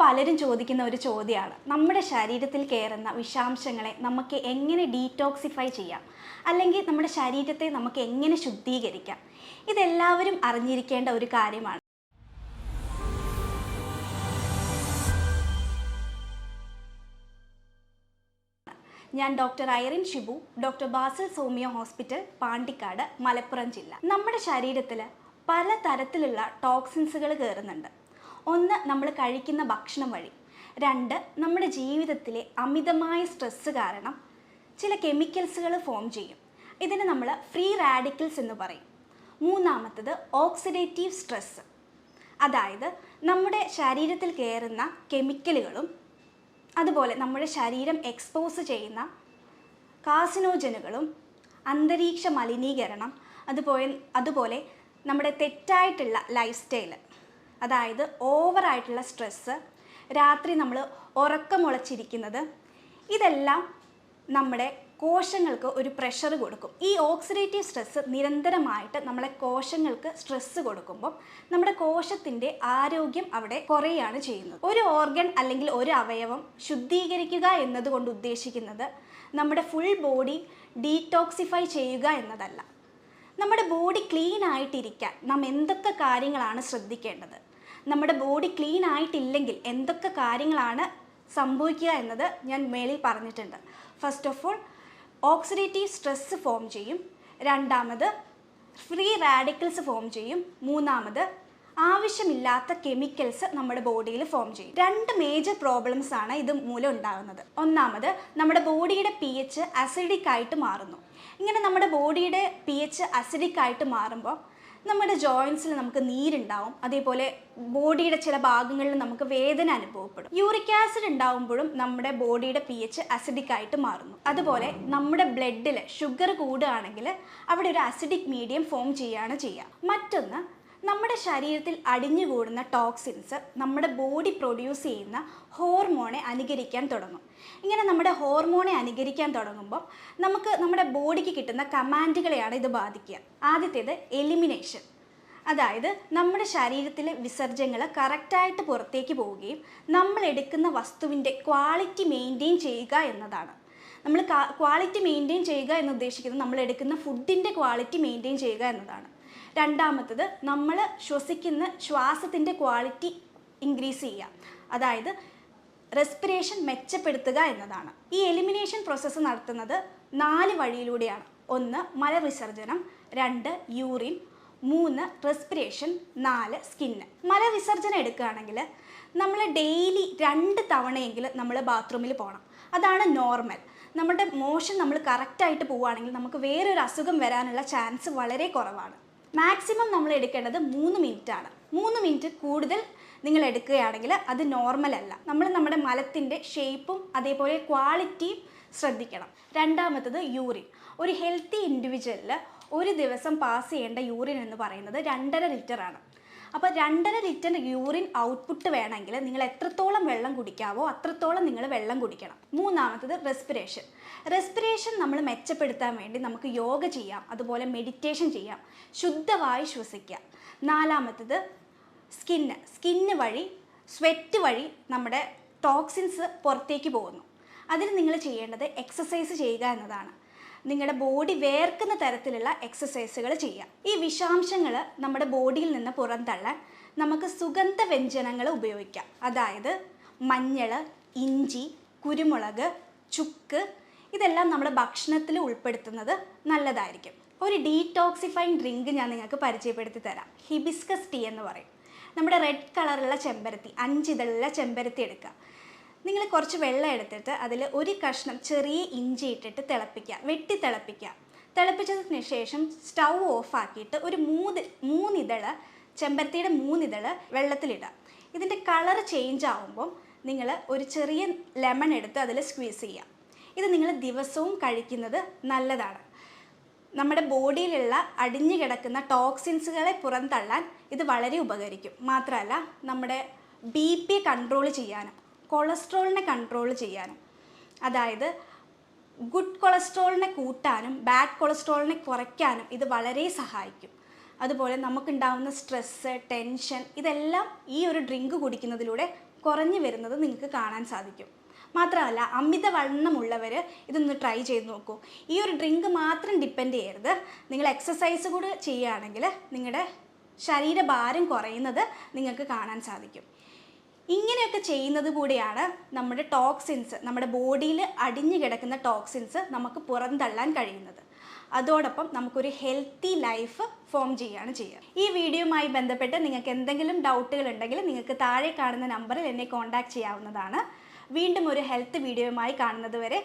പലരും ചോദിക്കുന്ന ഒരു ചോദ്യമാണ്, നമ്മുടെ ശരീരത്തിൽ കയറുന്ന വിഷാംശങ്ങളെ നമുക്ക് എങ്ങനെ ഡീറ്റോക്സിഫൈ ചെയ്യാം, അല്ലെങ്കിൽ നമ്മുടെ ശരീരത്തെ നമുക്ക് എങ്ങനെ ശുദ്ധീകരിക്കാം. ഇതെല്ലാവരും അറിഞ്ഞിരിക്കേണ്ട ഒരു കാര്യമാണ്. ഞാൻ doctor Irin Shibu, doctor Basil സോമിയോ ഹോസ്പിറ്റൽ, പാണ്ടിക്കാട്, മലപ്പുറം ജില്ല. നമ്മുടെ ശരീരത്തിൽ പല തരത്തിലുള്ള ടോക്സിൻസുകൾ കയറുന്നുണ്ട്. ഒന്ന്, നമ്മൾ കഴിക്കുന്ന ഭക്ഷണം വഴി. രണ്ട്, നമ്മുടെ ജീവിതത്തിലെ അമിതമായ സ്ട്രെസ്സ് കാരണം ചില കെമിക്കൽസുകൾ ഫോം ചെയ്യും. ഇതിന് നമ്മൾ ഫ്രീ റാഡിക്കൽസ് എന്ന് പറയും. മൂന്നാമത്തത് ഓക്സിഡേറ്റീവ് സ്ട്രെസ്സ്, അതായത് നമ്മുടെ ശരീരത്തിൽ കയറുന്ന കെമിക്കലുകളും അതുപോലെ നമ്മുടെ ശരീരം എക്സ്പോസ് ചെയ്യുന്ന കാർസിനോജനുകളും അന്തരീക്ഷ മലിനീകരണം, അതുപോലെ നമ്മുടെ തെറ്റായിട്ടുള്ള ലൈഫ് സ്റ്റൈല്, അതായത് ഓവറായിട്ടുള്ള സ്ട്രെസ്സ്, രാത്രി നമ്മൾ ഉറക്കമുളച്ചിരിക്കുന്നത്, ഇതെല്ലാം നമ്മുടെ കോശങ്ങൾക്ക് ഒരു പ്രഷർ കൊടുക്കും. ഈ ഓക്സിഡേറ്റീവ് സ്ട്രെസ്സ് നിരന്തരമായിട്ട് നമ്മളെ കോശങ്ങൾക്ക് സ്ട്രെസ്സ് കൊടുക്കുമ്പോൾ നമ്മുടെ കോശത്തിൻ്റെ ആരോഗ്യം അവിടെ കുറയുകയാണ് ചെയ്യുന്നത്. ഒരു ഓർഗൻ അല്ലെങ്കിൽ ഒരു അവയവം ശുദ്ധീകരിക്കുക എന്നതുകൊണ്ട് ഉദ്ദേശിക്കുന്നത് നമ്മുടെ ഫുൾ ബോഡി ഡീറ്റോക്സിഫൈ ചെയ്യുക എന്നതല്ല. നമ്മുടെ ബോഡി ക്ലീൻ ആയിട്ടിരിക്കാൻ നാം എന്തൊക്കെ കാര്യങ്ങളാണ് ശ്രദ്ധിക്കേണ്ടത്, നമ്മുടെ ബോഡി ക്ലീൻ ആയിട്ടില്ലെങ്കിൽ എന്തൊക്കെ കാര്യങ്ങളാണ് സംഭവിക്കുക എന്നത് ഞാൻ മേളിൽ പറഞ്ഞിട്ടുണ്ട്. First of all, oxidative stress form ചെയ്യും. രണ്ടാമത്, ഫ്രീ റാഡിക്കൽസ് ഫോം ചെയ്യും. മൂന്നാമത്, ആവശ്യമില്ലാത്ത കെമിക്കൽസ് നമ്മുടെ ബോഡിയിൽ ഫോം ചെയ്യും. രണ്ട് മേജർ പ്രോബ്ലംസ് ആണ് ഇത് മൂലം ഉണ്ടാകുന്നത്. ഒന്നാമത്, നമ്മുടെ ബോഡിയുടെ pH അസിഡിക് ആയിട്ട് മാറുന്നു. ഇങ്ങനെ നമ്മുടെ ബോഡിയുടെ pH അസിഡിക് ആയിട്ട് മാറുമ്പോൾ നമ്മുടെ ജോയിൻസിൽ നമുക്ക് നീരുണ്ടാവും, അതേപോലെ ബോഡിയുടെ ചില ഭാഗങ്ങളിൽ നമുക്ക് വേദന അനുഭവപ്പെടും. യൂറിക് ആസിഡ് ഉണ്ടാവുമ്പോഴും നമ്മുടെ ബോഡിയുടെ pH അസിഡിക് ആയിട്ട് മാറുന്നു. അതുപോലെ നമ്മുടെ ബ്ലഡിൽ ഷുഗർ കൂടുകയാണെങ്കിൽ അവിടെ ഒരു അസിഡിക് മീഡിയം ഫോം ചെയ്യുകയാണ് ചെയ്യുക. മറ്റൊന്ന്, നമ്മുടെ ശരീരത്തിൽ അടിഞ്ഞുകൂടുന്ന ടോക്സിൻസ് നമ്മുടെ ബോഡി പ്രൊഡ്യൂസ് ചെയ്യുന്ന ഹോർമോണെ അനുകരിക്കാൻ തുടങ്ങും. ഇങ്ങനെ നമ്മുടെ ഹോർമോണെ അനുകരിക്കാൻ തുടങ്ങുമ്പോൾ നമുക്ക് നമ്മുടെ ബോഡിക്ക് കിട്ടുന്ന കമാൻഡുകളെയാണ് ഇത് ബാധിക്കുക. ആദ്യത്തേത് എലിമിനേഷൻ, അതായത് നമ്മുടെ ശരീരത്തിലെ വിസർജ്യങ്ങൾ കറക്റ്റായിട്ട് പുറത്തേക്ക് പോവുകയും നമ്മൾ എടുക്കുന്ന വസ്തുവിൻ്റെ ക്വാളിറ്റി മെയിൻറ്റെയിൻ ചെയ്യുക എന്നതാണ്. നമ്മൾ ക്വാളിറ്റി മെയിൻറ്റെയിൻ ചെയ്യുക എന്ന് ഉദ്ദേശിക്കുന്നത് നമ്മൾ എടുക്കുന്ന ഫുഡിൻ്റെ ക്വാളിറ്റി മെയിൻറ്റെയിൻ ചെയ്യുക എന്നതാണ്. രണ്ടാമത്തത്, നമ്മൾ ശ്വസിക്കുന്ന ശ്വാസത്തിൻ്റെ ക്വാളിറ്റി ഇൻക്രീസ് ചെയ്യുക, അതായത് റെസ്പിറേഷൻ മെച്ചപ്പെടുത്തുക എന്നതാണ്. ഈ എലിമിനേഷൻ പ്രോസസ്സ് നടത്തുന്നത് 4 വഴിയിലൂടെയാണ്. 1, മലവിസർജനം. 2, യൂറിൻ. 3, റെസ്പിറേഷൻ. 4, സ്കിന്ന്. മലവിസർജനം എടുക്കുകയാണെങ്കിൽ നമ്മൾ ഡെയിലി 2 തവണയെങ്കിലും നമ്മൾ ബാത്റൂമിൽ പോകണം. അതാണ് നോർമൽ. നമ്മുടെ മോഷൻ നമ്മൾ കറക്റ്റായിട്ട് പോവുകയാണെങ്കിൽ നമുക്ക് വേറൊരു അസുഖം വരാനുള്ള ചാൻസ് വളരെ കുറവാണ്. മാക്സിമം നമ്മൾ എടുക്കേണ്ടത് 3 മിനിറ്റാണ്. 3 മിനിറ്റ് കൂടുതൽ നിങ്ങൾ എടുക്കുകയാണെങ്കിൽ അത് നോർമൽ അല്ല. നമ്മൾ നമ്മുടെ മലത്തിൻ്റെ ഷേപ്പും അതേപോലെ ക്വാളിറ്റിയും ശ്രദ്ധിക്കണം. രണ്ടാമത്തത് യൂറിൻ. ഒരു ഹെൽത്തി ഇൻഡിവിജ്വലിൽ ഒരു ദിവസം പാസ് ചെയ്യേണ്ട യൂറിൻ എന്ന് പറയുന്നത് 2.5 ലിറ്ററാണ്. അപ്പോൾ 2.5 ലിറ്റർ യൂറിൻ ഔട്ട്പുട്ട് വേണമെങ്കിൽ നിങ്ങൾ എത്രത്തോളം വെള്ളം കുടിക്കാവോ അത്രത്തോളം നിങ്ങൾ വെള്ളം കുടിക്കണം. മൂന്നാമത്തത് റെസ്പിറേഷൻ. റെസ്പിറേഷൻ നമ്മൾ മെച്ചപ്പെടുത്താൻ വേണ്ടി നമുക്ക് യോഗ ചെയ്യാം, അതുപോലെ മെഡിറ്റേഷൻ ചെയ്യാം, ശുദ്ധമായി ശ്വസിക്കാം. നാലാമത്തത് സ്കിന്ന് വഴി, സ്വെറ്റ് വഴി നമ്മുടെ ടോക്സിൻസ് പുറത്തേക്ക് പോകുന്നു. അതിന് നിങ്ങൾ ചെയ്യേണ്ടത് എക്സസൈസ് ചെയ്യുക എന്നതാണ്. നിങ്ങളുടെ ബോഡി വേർക്കുന്ന തരത്തിലുള്ള എക്സസൈസുകൾ ചെയ്യുക. ഈ വിഷാംശങ്ങൾ നമ്മുടെ ബോഡിയിൽ നിന്ന് പുറന്തള്ളാൻ നമുക്ക് സുഗന്ധ വ്യഞ്ജനങ്ങൾ ഉപയോഗിക്കാം. അതായത് മഞ്ഞൾ, ഇഞ്ചി, കുരുമുളക്, ചുക്ക്, ഇതെല്ലാം നമ്മുടെ ഭക്ഷണത്തിൽ ഉൾപ്പെടുത്തുന്നത് നല്ലതായിരിക്കും. ഒരു ഡീടോക്സിഫൈങ് ഡ്രിങ്ക് ഞാൻ നിങ്ങൾക്ക് പരിചയപ്പെടുത്തി തരാം. ഹിബിസ്കസ് ടീ എന്ന് പറയും. നമ്മുടെ റെഡ് കളറുള്ള ചെമ്പരത്തി, 5 ഇതളുള്ള ചെമ്പരത്തി എടുക്കുക. നിങ്ങൾ കുറച്ച് വെള്ളം എടുത്തിട്ട് അതിൽ ഒരു കഷ്ണം ചെറിയ ഇഞ്ചി ഇട്ടിട്ട് തിളപ്പിക്കുക, വെട്ടി തിളപ്പിക്കുക. തിളപ്പിച്ചതിന് ശേഷം സ്റ്റൗ ഓഫാക്കിയിട്ട് ഒരു 3 ഇതള് ചെമ്പരത്തിയുടെ 3 ഇതള് വെള്ളത്തിലിടുക. ഇതിൻ്റെ കളർ ചേഞ്ച് ആകുമ്പം നിങ്ങൾ ഒരു ചെറിയ ലെമൺ എടുത്ത് അതിൽ സ്ക്വീസ് ചെയ്യുക. ഇത് നിങ്ങൾ ദിവസവും കഴിക്കുന്നത് നല്ലതാണ്. നമ്മുടെ ബോഡിയിലുള്ള അടിഞ്ഞു കിടക്കുന്ന ടോക്സിൻസുകളെ പുറന്തള്ളാൻ ഇത് വളരെ ഉപകരിക്കും. മാത്രമല്ല നമ്മുടെ BP കൺട്രോൾ ചെയ്യാനും കൊളസ്ട്രോളിനെ കൺട്രോൾ ചെയ്യാനും, അതായത് ഗുഡ് കൊളസ്ട്രോളിനെ കൂട്ടാനും ബാഡ് കൊളസ്ട്രോളിനെ കുറയ്ക്കാനും ഇത് വളരെ സഹായിക്കും. അതുപോലെ നമുക്കുണ്ടാകുന്ന സ്ട്രെസ്സ്, ടെൻഷൻ, ഇതെല്ലാം ഈ ഒരു ഡ്രിങ്ക് കുടിക്കുന്നതിലൂടെ കുറഞ്ഞു വരുന്നത് നിങ്ങൾക്ക് കാണാൻ സാധിക്കും. മാത്രമല്ല അമിതവണ്ണമുള്ളവർ ഇതൊന്ന് ട്രൈ ചെയ്ത് നോക്കൂ. ഈ ഒരു ഡ്രിങ്ക് മാത്രം ഡിപ്പെൻഡ് ചെയ്യരുത്. നിങ്ങൾ എക്സസൈസ് കൂടി ചെയ്യുകയാണെങ്കിൽ നിങ്ങളുടെ ശരീരഭാരം കുറയുന്നത് നിങ്ങൾക്ക് കാണാൻ സാധിക്കും. ഇങ്ങനെയൊക്കെ ചെയ്യുന്നത് കൂടിയാണ് നമ്മുടെ ടോക്സിൻസ്, നമ്മുടെ ബോഡിയിൽ അടിഞ്ഞു കിടക്കുന്ന ടോക്സിൻസ് നമുക്ക് പുറന്തള്ളാൻ കഴിയുന്നത്. അതോടൊപ്പം നമുക്കൊരു ഹെൽത്തി ലൈഫ് ഫോം ചെയ്യുകയാണ് ചെയ്യുക. ഈ വീഡിയോയുമായി ബന്ധപ്പെട്ട് നിങ്ങൾക്ക് എന്തെങ്കിലും ഡൗട്ടുകൾ ഉണ്ടെങ്കിൽ നിങ്ങൾക്ക് താഴെ കാണുന്ന നമ്പറിൽ എന്നെ കോൺടാക്റ്റ് ചെയ്യാവുന്നതാണ്. വീണ്ടും ഒരു ഹെൽത്ത് വീഡിയോയുമായി കാണുന്നത് വരെ